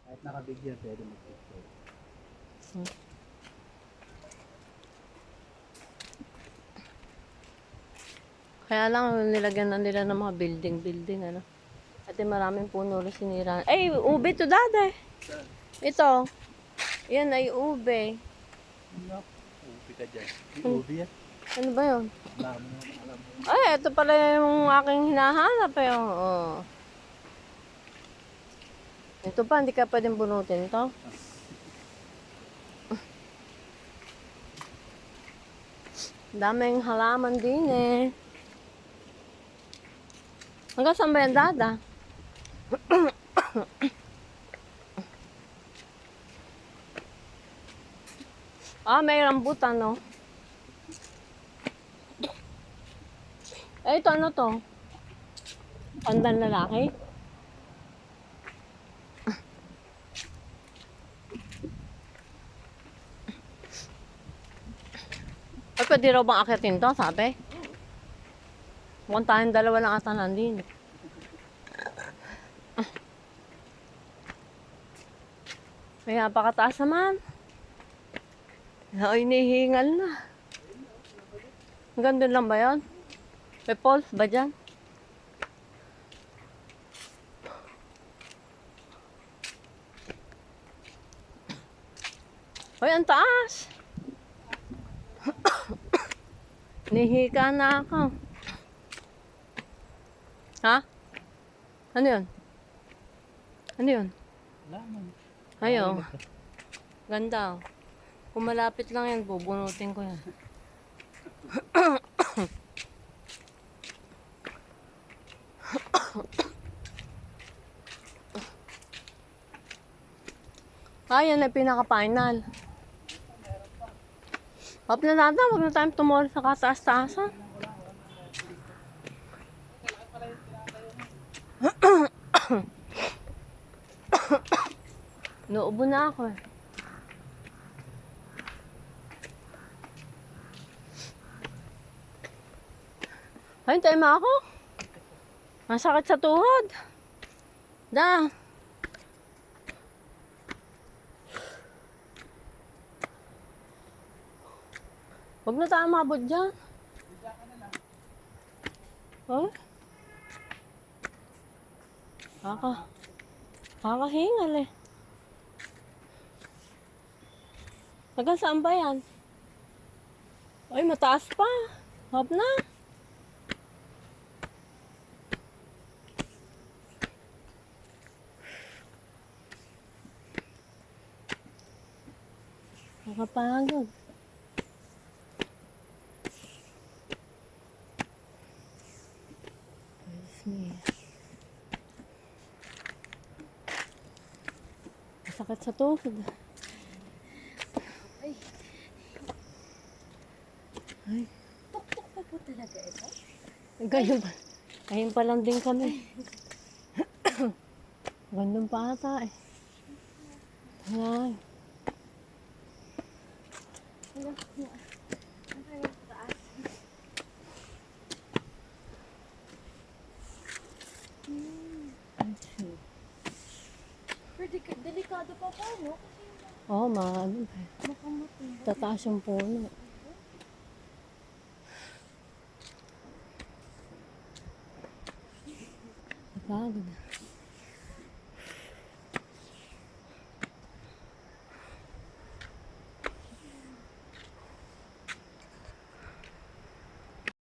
Kahit nakabigyan, pwede mag-picture. Kaya lang nilagyan na nila ng mga building, ano. At maraming puno rin sinira. Ay, ube to dade. Ito. Yan ay ube. No, ubi ka dyan. Yung ubi yan. Ano ba yun? Alam mo, alam mo. Ay, ito pala yung aking hinahanap. Oh. Ito pa, hindi ka pwedeng bunutin ito. Daming halaman din eh. Hanggang saan ba yan, dada? May rambutan, no? Eh, ito ano to? Pandan lalaki? Ay, pwede raw bang akitin to, sabi? Mukhang tayong dalawa lang ata nandun. May napakataas naman. Ay, nihingal na. Hanggang doon lang ba yun? May pulse ba dyan? Ay, ang taas! Nihika na ako. Ha? Ano yun? Ano yun? Laman. Ayo. Ganda. Kung malapit lang yan, bubunutin ko yan. Yan na pinaka-final. Hop na natin, huwag na tayong tumulong sa kataas-taasan. Nauubo na ako eh. Ay, tayo mo ako. Masakit sa tuhod. Da. Huwag na tayo mabot dyan. Oh? Kakahingal eh. Hanggang saan ba yan? Ay, mataas pa. Hop na. Nakapagod. Masakit sa tuhod. Ay. Tuktok pa po talaga ito? Ganyan pa lang din kami. Gandun pa ata eh. Ay. Delikado pa po, no? Oo, maano. Tataas yung puno. Napagod.